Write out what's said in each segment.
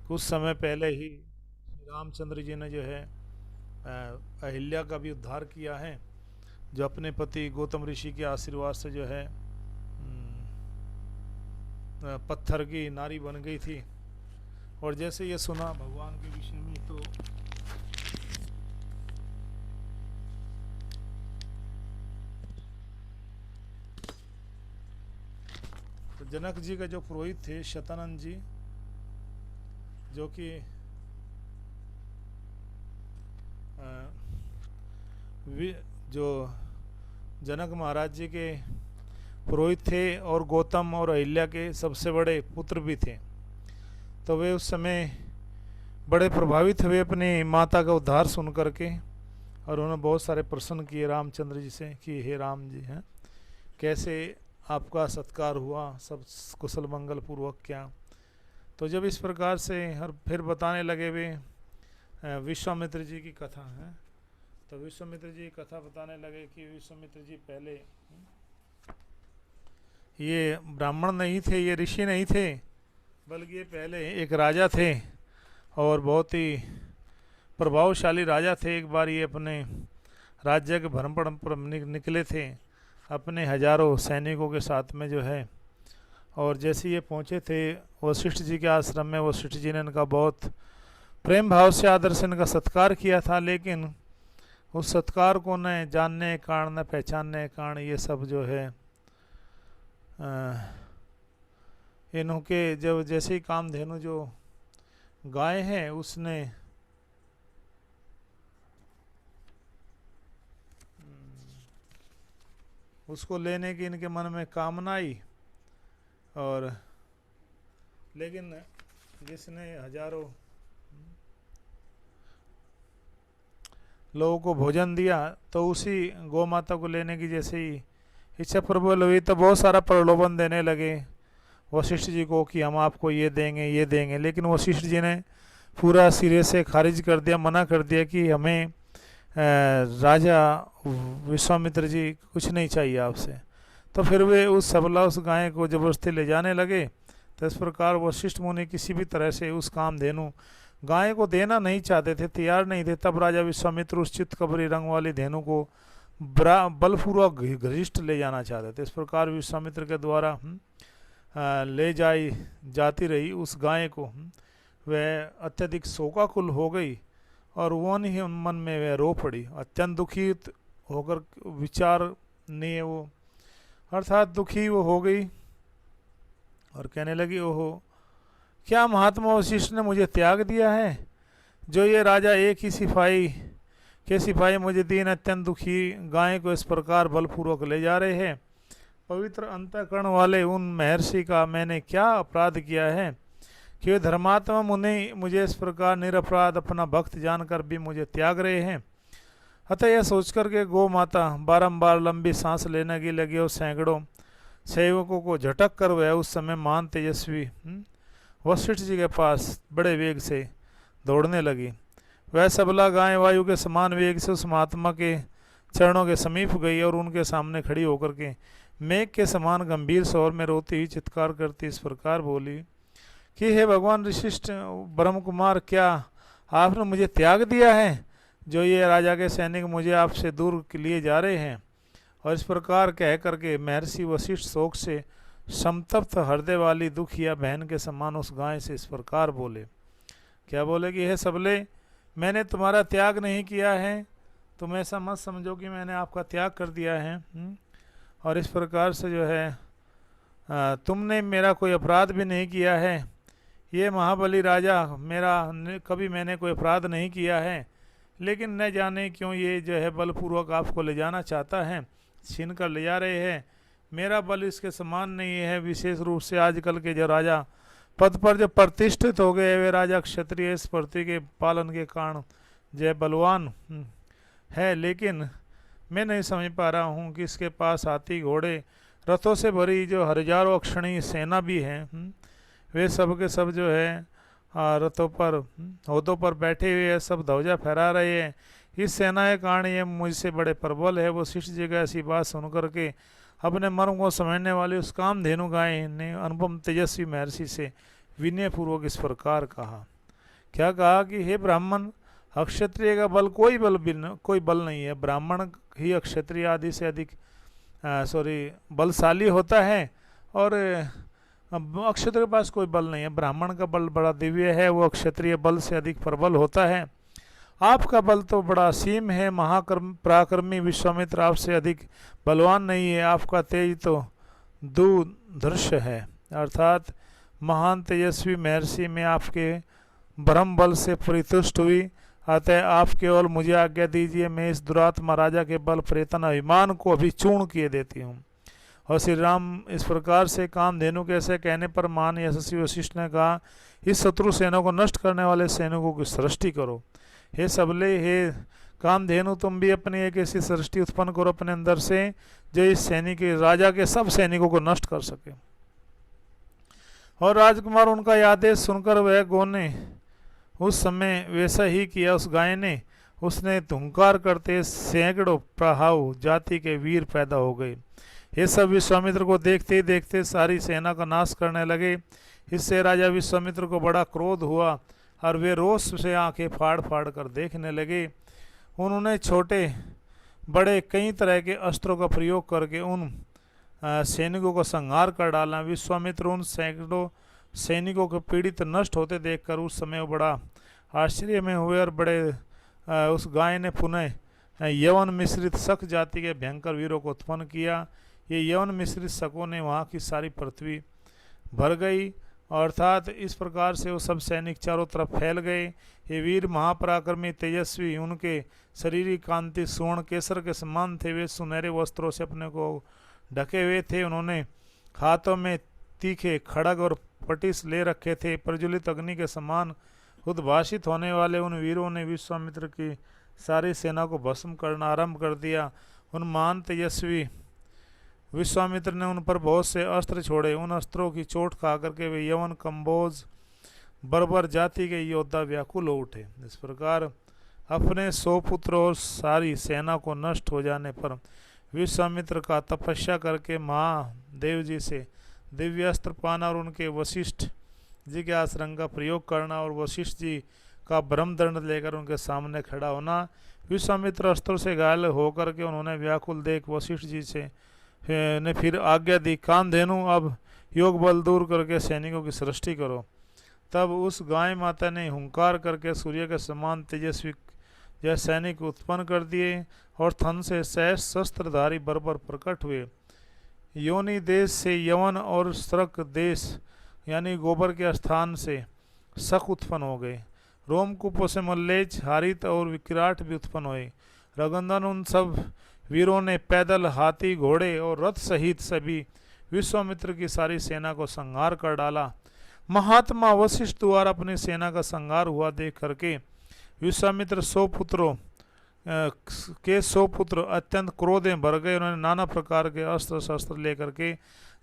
कुछ समय पहले ही रामचंद्र जी ने जो है अहिल्या का भी उद्धार किया है, जो अपने पति गौतम ऋषि के आशीर्वाद से जो है पत्थर की नारी बन गई थी। और जैसे ये सुना भगवान के विषय में तो जनक जी का जो पुरोहित थे शतानंद जी, जो कि जो जनक महाराज जी के पुरोहित थे और गौतम और अहिल्या के सबसे बड़े पुत्र भी थे, तो वे उस समय बड़े प्रभावित हुए अपनी माता का उद्धार सुन करके, और उन्होंने बहुत सारे प्रश्न किए रामचंद्र जी से कि हे राम जी हैं, कैसे आपका सत्कार हुआ, सब कुशल मंगल पूर्वक क्या। तो जब इस प्रकार से हर फिर बताने लगे वे विश्वामित्र जी की कथा है, तो विश्वामित्र जी की कथा बताने लगे कि विश्वामित्र जी पहले ये ब्राह्मण नहीं थे, ये ऋषि नहीं थे, बल्कि ये पहले एक राजा थे और बहुत ही प्रभावशाली राजा थे। एक बार ये अपने राज्य के भ्रमण पर निकले थे अपने हजारों सैनिकों के साथ में जो है, और जैसे ये पहुँचे थे वशिष्ठ जी के आश्रम में, वशिष्ठ जी ने इनका बहुत प्रेम भाव से आदर से इनका सत्कार किया था, लेकिन उस सत्कार को न जानने के कारण न पहचानने के कारण ये सब जो है इनके जब जैसे ही कामधेनु जो गाय है उसने उसको लेने की इनके मन में कामना आई, और लेकिन जिसने हजारों लोगों को भोजन दिया, तो उसी गौ माता को लेने की जैसे ही इच्छा प्रबल हुई तो बहुत सारा प्रलोभन देने लगे वशिष्ठ जी को कि हम आपको ये देंगे ये देंगे। लेकिन वशिष्ठ जी ने पूरा सिरे से खारिज कर दिया, मना कर दिया कि हमें राजा विश्वामित्र जी कुछ नहीं चाहिए आपसे। तो फिर वे उस सबला उस गाय को जबरदस्ती ले जाने लगे। तो इस प्रकार वशिष्ठ मुनि किसी भी तरह से उस कामधेनु गाय को देना नहीं चाहते थे, तैयार नहीं थे। तब राजा विश्वामित्र उस चित्त कबरी रंग वाली धेनु को बलपूर्वक घनिष्ठ ले जाना चाहते थे। इस प्रकार विश्वामित्र के द्वारा ले जाती रही उस गाय को, वह अत्यधिक शोकाकुल हो गई और वो नहीं मन में वह रो पड़ी, अत्यंत दुखी होकर विचार नहीं है वो, अर्थात दुखी वो हो गई और कहने लगी ओहो, क्या महात्मा वशिष्ठ ने मुझे त्याग दिया है, जो ये राजा एक ही सिपाही मुझे दीन अत्यंत दुखी गाय को इस प्रकार बलपूर्वक ले जा रहे हैं। पवित्र अंतःकरण वाले उन महर्षि का मैंने क्या अपराध किया है कि वे धर्मात्मा मुनि मुझे इस प्रकार निरपराध अपना भक्त जानकर भी मुझे त्याग रहे हैं। अतः यह सोचकर के गौ माता बारंबार लंबी सांस लेने की लगी और सैकड़ों सेवकों को झटक कर वह उस समय महान तेजस्वी वशिष्ठ जी के पास बड़े वेग से दौड़ने लगी। वह सबला गाय वायु के समान वेग से उस महात्मा के चरणों के समीप गई और उनके सामने खड़ी होकर के मेघ के समान गंभीर स्वर में रोती हुई चित्कार करती इस प्रकार बोली कि हे भगवान ऋषिष्ठ ब्रह्म कुमार, क्या आपने मुझे त्याग दिया है, जो ये राजा के सैनिक मुझे आपसे दूर लिए जा रहे हैं। और इस प्रकार कह करके महर्षि वशिष्ठ शोक से संतप्त हृदय वाली दुखिया बहन के समान उस गाय से इस प्रकार बोले। क्या बोले कि हे सबले, मैंने तुम्हारा त्याग नहीं किया है, तुम ऐसा मत समझो कि मैंने आपका त्याग कर दिया है। और इस प्रकार से जो है तुमने मेरा कोई अपराध भी नहीं किया है, ये महाबली राजा कभी मैंने कोई अपराध नहीं किया है, लेकिन न जाने क्यों ये जो है बलपूर्वक आपको ले जाना चाहता है, छीन कर ले जा रहे हैं। मेरा बल इसके समान नहीं है। विशेष रूप से आजकल के जो राजा पद पर जो प्रतिष्ठित हो गए वे राजा क्षत्रिय इस पृथ्वी के पालन के कारण जय बलवान है, लेकिन मैं नहीं समझ पा रहा हूँ कि इसके पास हाथी घोड़े रथों से भरी जो हजारों अक्षणी सेना भी हैं, वे सब के सब जो है रथों पर होदों पर बैठे हुए सब ध्वजा फहरा रहे हैं। इस सेना के कारण ये मुझसे बड़े प्रबल है। वो वशिष्ठ जी का ऐसी बात सुन करके अपने मर्म को समझने वाली उस कामधेनु गाय ने अनुपम तेजस्वी महर्षि से विनयपूर्वक इस प्रकार कहा। क्या कहा कि हे ब्राह्मण, अक्षत्रिय का बल कोई बल नहीं है, ब्राह्मण ही अक्षत्रिय आदि से अधिक बलशाली होता है, और अक्षत्रिय के पास कोई बल नहीं है। ब्राह्मण का बल बड़ा दिव्य है, वो क्षत्रिय बल से अधिक प्रबल होता है। आपका बल तो बड़ा असीम है, पराक्रमी विश्वामित्र आपसे अधिक बलवान नहीं है, आपका तेज तो दुर्धर्ष है, अर्थात महान तेजस्वी महर्षि में आपके ब्रह्म बल से परितुष्ट हुई, अतः आप केवल मुझे आज्ञा दीजिए, मैं इस दुरात्मा राजा के बल प्रेतन अभिमान को अभी चूर्ण किए देती हूँ। और श्री राम इस प्रकार से कामधेनु के ऐसे कहने पर महान यशस्वी वशिष्ठ ने कहा, इस शत्रु सेना को नष्ट करने वाले सैनिकों की सृष्टि करो। हे सबले, हे कामधेनु, तुम भी अपनी एक ऐसी सृष्टि उत्पन्न करो अपने अंदर से, जो इस सैनिक राजा के सब सैनिकों को नष्ट कर सके। और राजकुमार उनका यह आदेश सुनकर वह गौ ने उस समय वैसा ही किया। उस गाय ने उसने हुंकार करते सैकड़ों प्रहाव जाति के वीर पैदा हो गए। ये सब विश्वामित्र को देखते ही देखते सारी सेना का नाश करने लगे। इससे राजा विश्वामित्र को बड़ा क्रोध हुआ और वे रोष से आंखें फाड़ फाड़ कर देखने लगे। उन्होंने छोटे बड़े कई तरह के अस्त्रों का प्रयोग करके उन सैनिकों को संहार कर डाला। विश्वामित्र उन सैकड़ों सैनिकों के पीड़ित नष्ट होते देखकर उस समय वो बड़ा आश्चर्य में हुए, और बड़े उस गाय ने पुनः यवन मिश्रित शक जाति के भयंकर वीरों को उत्पन्न किया। ये यवन मिश्रित शकों ने वहाँ की सारी पृथ्वी भर गई, अर्थात इस प्रकार से वो सब सैनिक चारों तरफ फैल गए। ये वीर महापराक्रमी तेजस्वी, उनके शरीर कांति स्वर्ण केसर के समान थे, वे सुनहरे वस्त्रों से अपने को ढके हुए थे। उन्होंने हाथों में तीखे खड़ग और पटिस ले रखे थे। प्रज्वलित अग्नि के समान उद्भाषित होने वाले उन वीरों ने विश्वामित्र की सारी सेना को भस्म करना आरंभ कर दिया। उन महान तेजस्वी विश्वामित्र ने उन पर बहुत से अस्त्र छोड़े। उन अस्त्रों की चोट खा करके वे यवन, कंबोज, बर्बर जाति के योद्धा व्याकुल हो उठे। इस प्रकार अपने 100 पुत्रों और सारी सेना को नष्ट हो जाने पर विश्वामित्र का तपस्या करके महादेव जी से दिव्य अस्त्र पाना और उनके वशिष्ठ जी के आश्रम का प्रयोग करना और वशिष्ठ जी का ब्रह्मदंड लेकर उनके सामने खड़ा होना। विश्वामित्र अस्त्रों से घायल होकर के उन्होंने व्याकुल देख वशिष्ठ जी से ने फिर आज्ञा दी, कामधेनु, अब योग बल दूर करके सैनिकों की सृष्टि करो। तब उस गाय माता ने हुंकार करके सूर्य के समान तेजस्वी यह सैनिक उत्पन्न कर दिए और थन से सहस शस्त्रधारी बर्बर प्रकट हुए। योनि देश से यवन और स्त्रक देश यानी गोबर के स्थान से शक उत्पन्न हो गए। रोमकूपों से मल्लेज, हारित और विकराट भी उत्पन्न हुए। रघुनंदन उन सब वीरों ने पैदल, हाथी, घोड़े और रथ सहित सभी विश्वामित्र की सारी सेना को संहार कर डाला। महात्मा वशिष्ठ द्वारा अपनी सेना का संहार हुआ देख करके विश्वामित्र 100 पुत्र अत्यंत क्रोध में भर गए। उन्होंने नाना प्रकार के अस्त्र शस्त्र लेकर के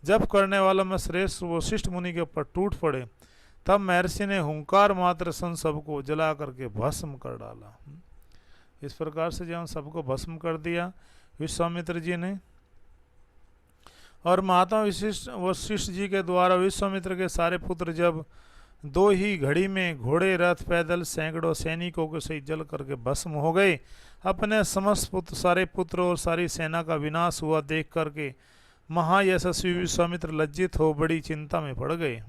जप करने वालों में श्रेष्ठ वशिष्ठ मुनि के ऊपर टूट पड़े। तब महर्षि ने हुंकार मात्र सन सबको जला करके भस्म कर डाला। इस प्रकार से जब सबको भस्म कर दिया विश्वामित्र जी ने, और महात्मा वशिष्ठ जी के द्वारा विश्वामित्र के सारे पुत्र जब 2 ही घड़ी में घोड़े, रथ, पैदल सैकड़ों सैनिकों के सहित जल करके भस्म हो गए। अपने समस्त सारे पुत्रों और सारी सेना का विनाश हुआ देख करके महायशस्वी विश्वामित्र लज्जित हो बड़ी चिंता में पड़ गए।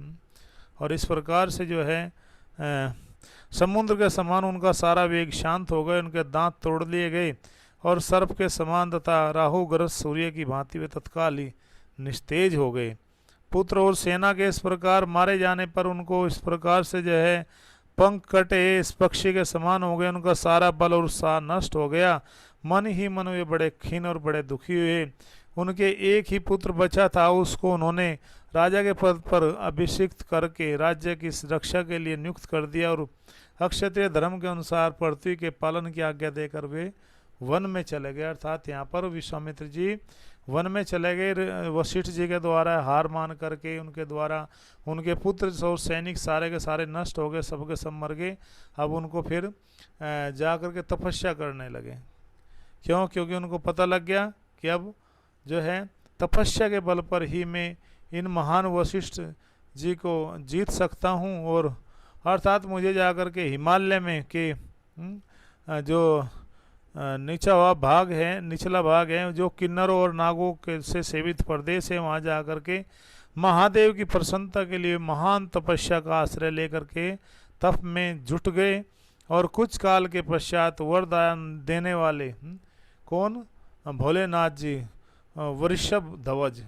और इस प्रकार से जो है समुद्र के समान उनका सारा वेग शांत हो गए। उनके दांत तोड़ लिए गए और सर्प के समान तथा राहुग्रस्त सूर्य की भांति वे तत्काल ही निस्तेज हो गए। पुत्र और सेना के इस प्रकार मारे जाने पर उनको इस प्रकार से जो है पंख कटे इस पक्षी के समान हो गए। उनका सारा बल और उत्साह नष्ट हो गया। मन ही मन वे बड़े खीन और बड़े दुखी हुए। उनके एक ही पुत्र बचा था, उसको उन्होंने राजा के पद पर अभिषिक्त करके राज्य की रक्षा के लिए नियुक्त कर दिया और अक्षत्रिय धर्म के अनुसार पृथ्वी के पालन की आज्ञा देकर वे वन में चले गए। अर्थात यहाँ पर विश्वामित्र जी वन में चले गए। वशिष्ठ जी के द्वारा हार मान करके उनके द्वारा उनके पुत्र और सैनिक सारे के सारे नष्ट हो गए, सबके सब मर गए। अब उनको फिर जा कर के तपस्या करने लगे। क्यों? क्योंकि उनको पता लग गया कि अब जो है तपस्या के बल पर ही मैं इन महान वशिष्ठ जी को जीत सकता हूँ और अर्थात मुझे जाकर के हिमालय में के जो निचला भाग है जो किन्नरों और नागों के से सेवित प्रदेश है, वहाँ जा कर के महादेव की प्रसन्नता के लिए महान तपस्या का आश्रय लेकर के तप में जुट गए। और कुछ काल के पश्चात वरदान देने वाले कौन? भोलेनाथ जी, वृषभ ध्वज।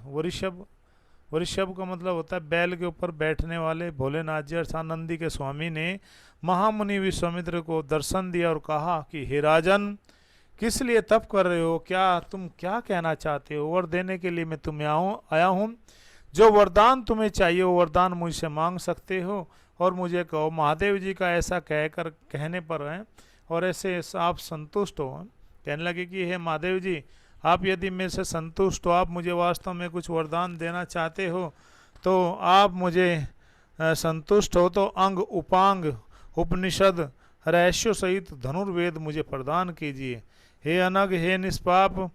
वृषभ का मतलब होता है बैल के ऊपर बैठने वाले भोलेनाथ जी अर्थात नंदी के स्वामी ने महामुनि विश्वामित्र को दर्शन दिया और कहा कि हे राजन, किस लिए तप कर रहे हो? तुम क्या कहना चाहते हो? वर देने के लिए मैं तुम्हें आया हूँ। जो वरदान तुम्हें चाहिए वो वरदान मुझसे मांग सकते हो और मुझे कहो। महादेव जी का ऐसा कहने पर है और ऐसे आप संतुष्ट हो। कहने लगे कि हे महादेव जी, आप यदि मेरे से संतुष्ट हो, आप मुझे वास्तव में कुछ वरदान देना चाहते हो, तो आप मुझे संतुष्ट हो तो अंग उपांग उपनिषद रहस्यों सहित धनुर्वेद मुझे प्रदान कीजिए। हे अनग, हे निष्पाप,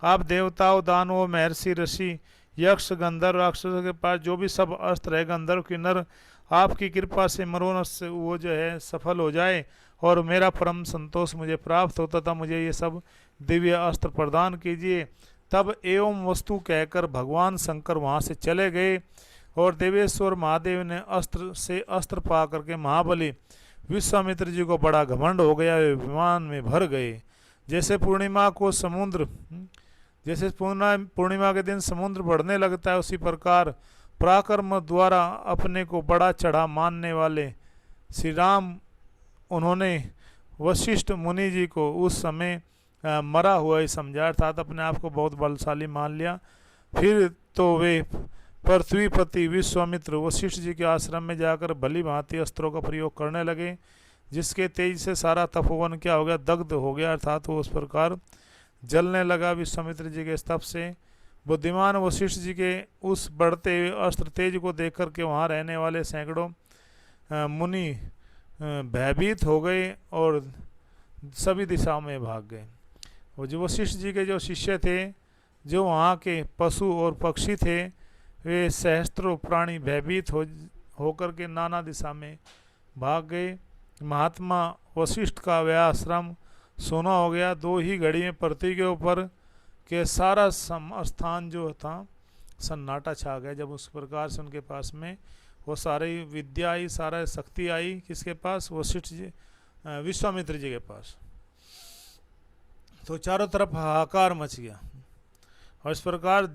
आप देवताओं, दानवों, महर्षि, ऋषि, यक्ष, गंधर्व, राक्षसों के पास जो भी सब अस्त्र है, गंधर्व किन्नर, आपकी कृपा से मनोरथ से वो जो है सफल हो जाए और मेरा परम संतोष मुझे प्राप्त होता था, मुझे ये सब दिव्य अस्त्र प्रदान कीजिए। तब एवं वस्तु कहकर भगवान शंकर वहाँ से चले गए और देवेश्वर महादेव ने अस्त्र पा करके महाबली विश्वामित्र जी को बड़ा घमंड हो गया, वे विमान में भर गए। जैसे पूर्णिमा के दिन समुद्र बढ़ने लगता है, उसी प्रकार पराक्रम द्वारा अपने को बड़ा चढ़ा मानने वाले श्री राम, उन्होंने वशिष्ठ मुनि जी को उस समय मरा हुआ ही समझा, अर्थात अपने आप को बहुत बलशाली मान लिया। फिर तो वे पृथ्वीपति विश्वामित्र वशिष्ठ जी के आश्रम में जाकर भली भांति अस्त्रों का प्रयोग करने लगे, जिसके तेज से सारा तपोवन क्या हो गया? दग्ध हो गया, अर्थात वो उस प्रकार जलने लगा विश्वामित्र जी के स्तप से। बुद्धिमान वशिष्ठ जी के उस बढ़ते हुए अस्त्र तेज को देख कर के वहाँ रहने वाले सैकड़ों मुनि भयभीत हो गए और सभी दिशाओं में भाग गए। और जो वशिष्ठ जी के जो शिष्य थे, जो वहाँ के पशु और पक्षी थे, वे सहस्त्रों प्राणी भयभीत होकर के नाना दिशा में भाग गए। महात्मा वशिष्ठ का वह आश्रम सोना हो गया। 2 ही घड़ी में पृथ्वी के ऊपर के सारा स्थान जो था सन्नाटा छा गया। जब उस प्रकार से उनके पास में वो सारी विद्या आई, सारा शक्ति आई, किसके पास? वशिष्ठ जी, विश्वामित्र जी के पास। तो चारों तरफ हाहाकार मच गया। और इस प्रकार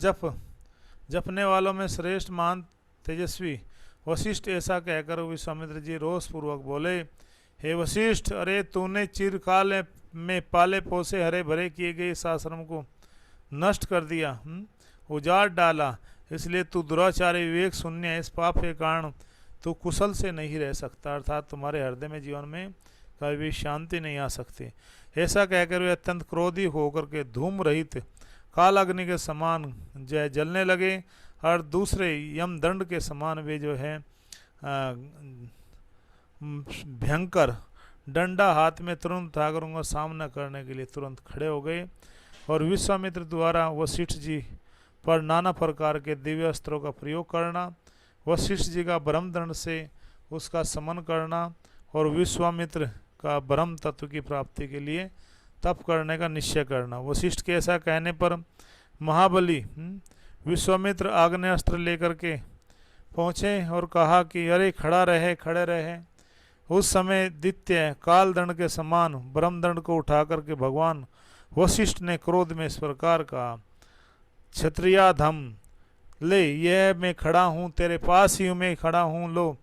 जपने वालों में श्रेष्ठ महान तेजस्वी वशिष्ठ ऐसा कहकर विश्वामित्र जी रोषपूर्वक बोले, हे वशिष्ठ, अरे तूने चिरकाल में पाले पोसे हरे भरे किए गए इस आश्रम को नष्ट कर दिया, उजाड़ डाला। इसलिए तू दुराचारी, विवेक शून्य है। इस पाप के कारण तू कुशल से नहीं रह सकता, अर्थात तुम्हारे हृदय में जीवन में कभी भी शांति नहीं आ सकती। ऐसा कहकर वे अत्यंत क्रोधी होकर के धूम रहित काल अग्नि के समान जलने लगे और दूसरे यमदंड के समान वे जो है भयंकर डंडा हाथ में तुरंत उठाकर उनका सामना करने के लिए तुरंत खड़े हो गए। और विश्वामित्र द्वारा वशिष्ठ जी पर नाना प्रकार के दिव्य अस्त्रों का प्रयोग करना, वशिष्ठ जी का ब्रह्मदंड से उसका समन करना और विश्वामित्र का ब्रह्म तत्व की प्राप्ति के लिए तप करने का निश्चय करना। वशिष्ठ के ऐसा कहने पर महाबली विश्वामित्र आग्नेयास्त्र लेकर के पहुँचे और कहा कि अरे खड़े रहे। उस समय द्वितीय कालदंड के समान ब्रह्मदंड को उठा करके भगवान वशिष्ठ ने क्रोध में इस प्रकार कहा, क्षत्रियाधम, ले यह मैं खड़ा हूँ, तेरे पास ही मैं खड़ा हूँ, लो।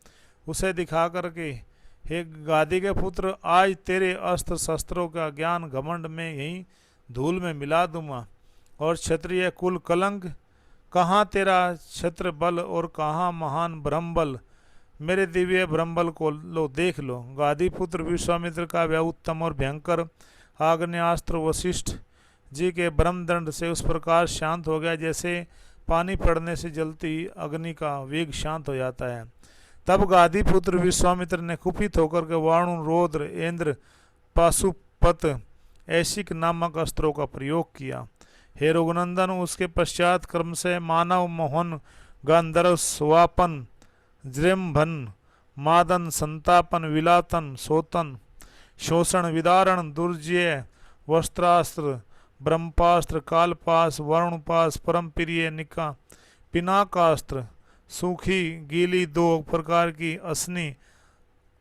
उसे दिखा करके, हे गादी के पुत्र, आज तेरे अस्त्र शस्त्रों का ज्ञान घमंड में यहीं धूल में मिला दूंगा। और क्षत्रिय कुल कलंक, कहाँ तेरा क्षत्र बल और कहाँ महान ब्रह्मबल, मेरे दिव्य ब्रह्मबल को लो, देख लो। गादी पुत्र विश्वामित्र का वह उत्तम और भयंकर आग्नेयास्त्र वशिष्ठ जी के ब्रह्मदंड से उस प्रकार शांत हो गया जैसे पानी पड़ने से जलती अग्नि का वेग शांत हो जाता है। तब गादी पुत्र विश्वामित्र ने कुपित होकर के वाणु, रौद्र, इंद्र, पाशुपत, ऐशिक नामक अस्त्रों का प्रयोग किया। हे रघुनंदन, उसके पश्चात क्रम से मानव, मोहन, गांधर्व, स्वापन, जृंभन, मादन संतापन विलातन सोतन शोषण विदारण दुर्जय वस्त्रास्त्र ब्रह्मास्त्र कालपास वरुणपास परम प्रिय निका पिनाकास्त्र सूखी गीली दो प्रकार की असनी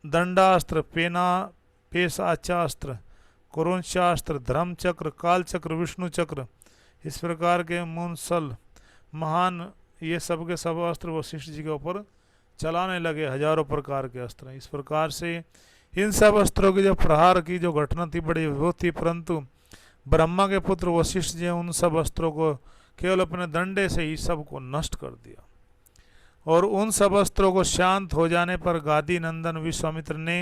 दंडास्त्र पेना पेशाचास्त्र कुरुंशास्त्र धर्मचक्र कालचक्र विष्णु चक्र इस प्रकार के मुंसल महान ये सब के सब अस्त्र वशिष्ठ जी के ऊपर चलाने लगे, हजारों प्रकार के अस्त्र। इस प्रकार से इन सब अस्त्रों की जो प्रहार की जो घटना थी बड़ी अद्भुत थी, परंतु ब्रह्मा के पुत्र वशिष्ठ जी उन सब अस्त्रों को केवल अपने दंडे से ही सबको नष्ट कर दिया। और उन सब अस्त्रों को शांत हो जाने पर गादी नंदन विश्वामित्र ने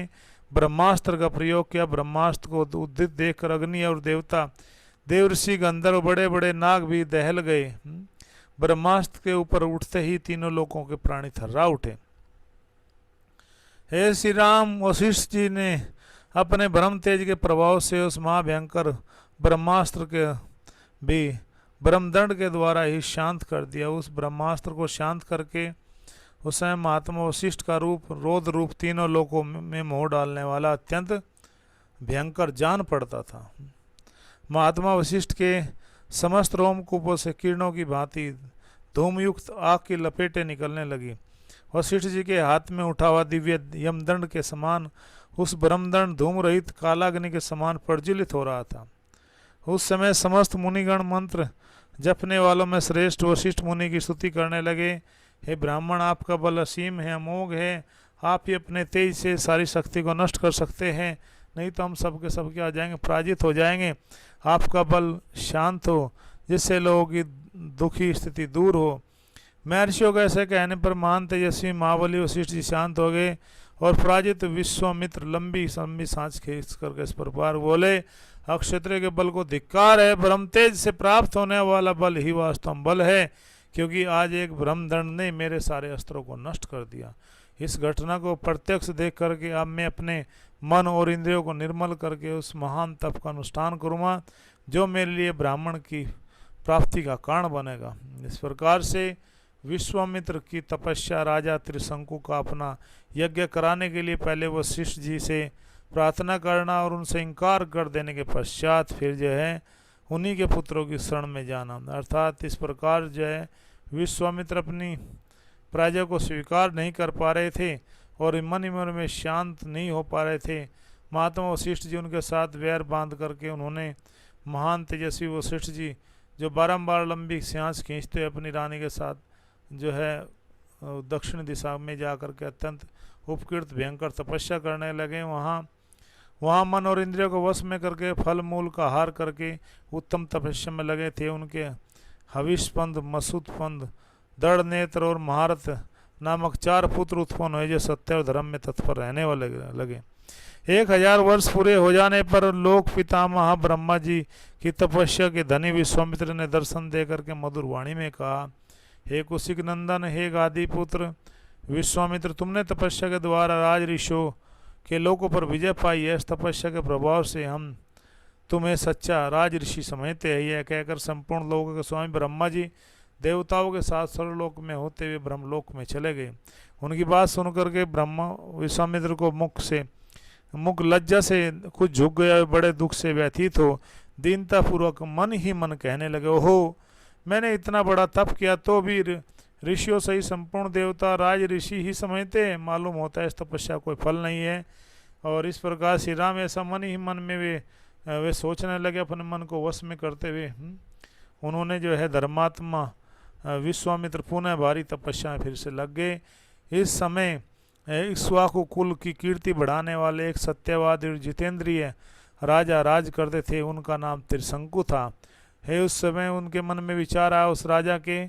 ब्रह्मास्त्र का प्रयोग किया। ब्रह्मास्त्र को उद्दित देखकर अग्नि और देवता देवऋषि गंधर्व बड़े बड़े नाग भी दहल गए। ब्रह्मास्त्र के ऊपर उठते ही तीनों लोकों के प्राणी थर्रा उठे। हे श्री राम, वशिष्ठ जी ने अपने ब्रह्म तेज के प्रभाव से उस महाभयंकर ब्रह्मास्त्र के भी ब्रह्मदंड के द्वारा ही शांत कर दिया। उस ब्रह्मास्त्र को शांत करके उस समय महात्मा वशिष्ठ का रूप रोध रूप तीनों लोकों में मोह डालने वाला अत्यंत भयंकर जान पड़ता था। महात्मा वशिष्ठ के समस्त रोमकूपों से किरणों की भांति धूमयुक्त आग की लपेटें निकलने लगी। वशिष्ठ जी के हाथ में उठा हुआ दिव्य यमदंड के समान उस ब्रह्मदंड धूम रहित कालाग्नि के समान प्रज्वलित हो रहा था। उस समय समस्त मुनिगण मंत्र जपने वालों में श्रेष्ठ वशिष्ठ मुनि की स्तुति करने लगे। हे ब्राह्मण, आपका बल असीम है, अमोघ है, आप ही अपने तेज से सारी शक्ति को नष्ट कर सकते हैं, नहीं तो हम सबके सबके आ जाएंगे, पराजित हो जाएंगे। आपका बल शांत हो जिससे लोगों की दुखी स्थिति दूर हो। महर्षियों के ऐसे कहने पर महान तेजस्वी महाबली वशिष्ठ जी शांत हो गए और पराजित विश्वामित्र लंबी लंबी सांस खींच करके इस प्रकार बोले, अक्षत्रिय के बल को धिक्कार है। ब्रह्म तेज से प्राप्त होने वाला बल ही वास्तव बल है, क्योंकि आज एक ब्रह्मदंड ने मेरे सारे अस्त्रों को नष्ट कर दिया। इस घटना को प्रत्यक्ष देख करके अब मैं अपने मन और इंद्रियों को निर्मल करके उस महान तप का अनुष्ठान करूँगा जो मेरे लिए ब्राह्मण की प्राप्ति का कारण बनेगा। इस प्रकार से विश्वामित्र की तपस्या राजा त्रिशंकु का अपना यज्ञ कराने के लिए पहले वशिष्ठ जी से प्रार्थना करना और उनसे इनकार कर देने के पश्चात फिर जो है उन्हीं के पुत्रों की शरण में जाना। अर्थात इस प्रकार जो है विश्वामित्र अपनी पराजय को स्वीकार नहीं कर पा रहे थे और मन ही मन में शांत नहीं हो पा रहे थे। महात्मा वशिष्ठ जी उनके साथ वैर बांध करके उन्होंने महान तेजस्वी वशिष्ठ जी जो बारंबार लंबी सांस खींचते अपनी रानी के साथ जो है दक्षिण दिशा में जाकर के अत्यंत उपकृत भयंकर तपस्या करने लगे। वहाँ मन और इंद्रियों को वश में करके फल मूल का आहार करके उत्तम तपस्या में लगे थे। उनके हविष्पंद मसूदपंद दृढ़ नेत्र और महारत नामक 4 पुत्र उत्पन्न हुए जो सत्य और धर्म में तत्पर रहने वाले लगे। 1000 वर्ष पूरे हो जाने पर लोक पितामह ब्रह्मा जी की तपस्या के धनी विश्वामित्र ने दर्शन दे करके मधुर वाणी में कहा, हे कुशिक नंदन, हे गादी पुत्र विश्वामित्र, तुमने तपस्या के द्वारा राज ऋषियों के लोकों पर विजय पाई है। इस तपस्या के प्रभाव से हम तुम्हें सच्चा राज ऋषि समझते हैं। यह कहकर संपूर्ण लोगों के स्वामी ब्रह्मा जी देवताओं के साथ सर्वलोक में होते हुए ब्रह्मलोक में चले गए। उनकी बात सुनकर के ब्रह्मा विश्वामित्र को मुख लज्जा से कुछ झुक गया, बड़े दुख से व्यथित हो दीनतापूर्वक मन ही मन कहने लगे, ओहो, मैंने इतना बड़ा तप किया तो भी ऋषियों सही संपूर्ण देवता राज ऋषि ही समझते हैं। मालूम होता है इस तपस्या कोई फल नहीं है। और इस प्रकार श्री राम ऐसा मन ही मन में वे सोचने लगे, अपने मन को वश में करते हुए उन्होंने जो है धर्मात्मा विश्वामित्र पुनः भारी तपस्या में फिर से लग गए। इस समय इक्ष्वाकु कुल की कीर्ति बढ़ाने वाले एक सत्यवादी और जितेंद्रिय राजा राज करते थे। उनका नाम त्रिशंकु था। उस समय उनके मन में विचार आया उस राजा के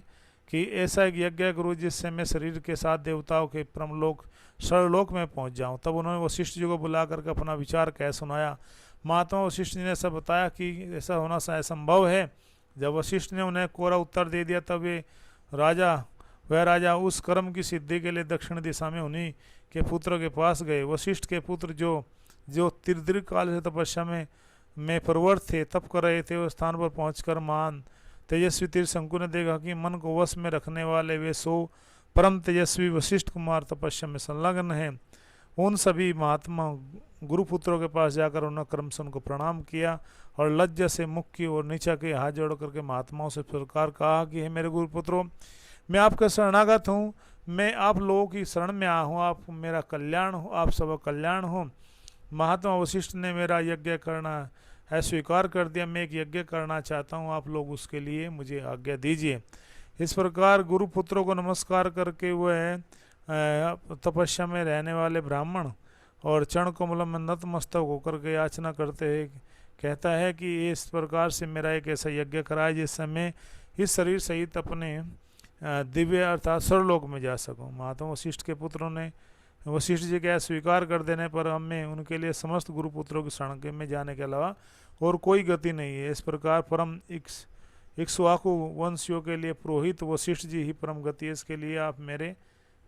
कि ऐसा एक यज्ञ करूँ जिससे मैं शरीर के साथ देवताओं के परमलोक सर्वलोक में पहुंच जाऊं। तब उन्होंने वशिष्ठ जी को बुला करके अपना विचार कह सुनाया। महात्मा वशिष्ठ जी ने ऐसा बताया कि ऐसा होना असंभव है। जब वशिष्ठ ने उन्हें कोरा उत्तर दे दिया तब वह राजा उस कर्म की सिद्धि के लिए दक्षिण दिशा में उन्हीं के पुत्र के पास गए। वशिष्ठ के पुत्र जो दीर्घ काल से तपस्या में प्रवृत्त थे, तप कर रहे थे, उस स्थान पर पहुंचकर महान तेजस्वी त्रिशंकु ने देखा कि मन को वश में रखने वाले वे 100 परम तेजस्वी वशिष्ठ कुमार तपस्या में संलग्न हैं। उन सभी महात्मा गुरुपुत्रों के पास जाकर उन्होंने क्रमशः उनको प्रणाम किया और लज्जा से मुख की ओर नीचा के हाथ जोड़ करके महात्माओं से प्रकार कहा कि हे मेरे गुरुपुत्रों, मैं आपका शरणागत हूँ, मैं आप लोगों की शरण में आया हूँ, आप मेरा कल्याण हो, आप सब कल्याण हो। महात्मा वशिष्ठ ने मेरा यज्ञ करना अस्वीकार कर दिया, मैं एक यज्ञ करना चाहता हूँ, आप लोग उसके लिए मुझे आज्ञा दीजिए। इस प्रकार गुरुपुत्रों को नमस्कार करके वह तपस्या में रहने वाले ब्राह्मण और चरण कमल में नतमस्तक होकर के याचना करते हैं, कहता है कि इस प्रकार से मेरा एक ऐसा यज्ञ कराए जिससे मैं इस शरीर सहित अपने दिव्य अर्थात सर्वलोक में जा सकूं। महात्मा वशिष्ठ के पुत्रों ने वशिष्ठ जी के स्वीकार कर देने पर हमें उनके लिए समस्त गुरुपुत्रों की शरण में जाने के अलावा और कोई गति नहीं है। इस प्रकार परम इक्ष्वाकु वंशियों के लिए पुरोहित वशिष्ठ जी ही परम गति है, इसके लिए आप मेरे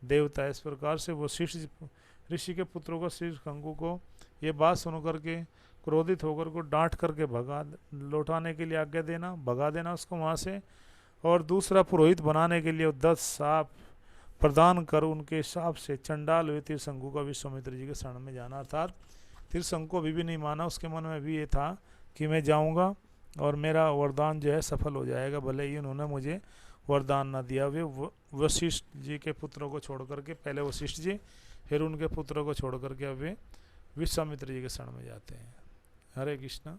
देवता है। इस प्रकार से वशिष्ठ ऋषि के पुत्रों को श्री शंकु को ये बात सुन करके क्रोधित होकर को डांट करके भगा लौटाने के लिए आज्ञा देना, भगा देना उसको वहाँ से, और दूसरा पुरोहित बनाने के लिए 10 साप प्रदान कर उनके शाप से चंडाल हुए त्रिशंकु का विश्वामित्र जी के शरण में जाना। अर्थात त्रिशंकु अभी भी नहीं माना, उसके मन में भी ये था कि मैं जाऊंगा और मेरा वरदान जो है सफल हो जाएगा, भले ही उन्होंने मुझे वरदान न दिया। वे वशिष्ठ जी के पुत्रों को छोड़ करके, पहले वशिष्ठ जी फिर उनके पुत्रों को छोड़ करके अब वे विश्वामित्र जी के शरण में जाते हैं। हरे कृष्णा।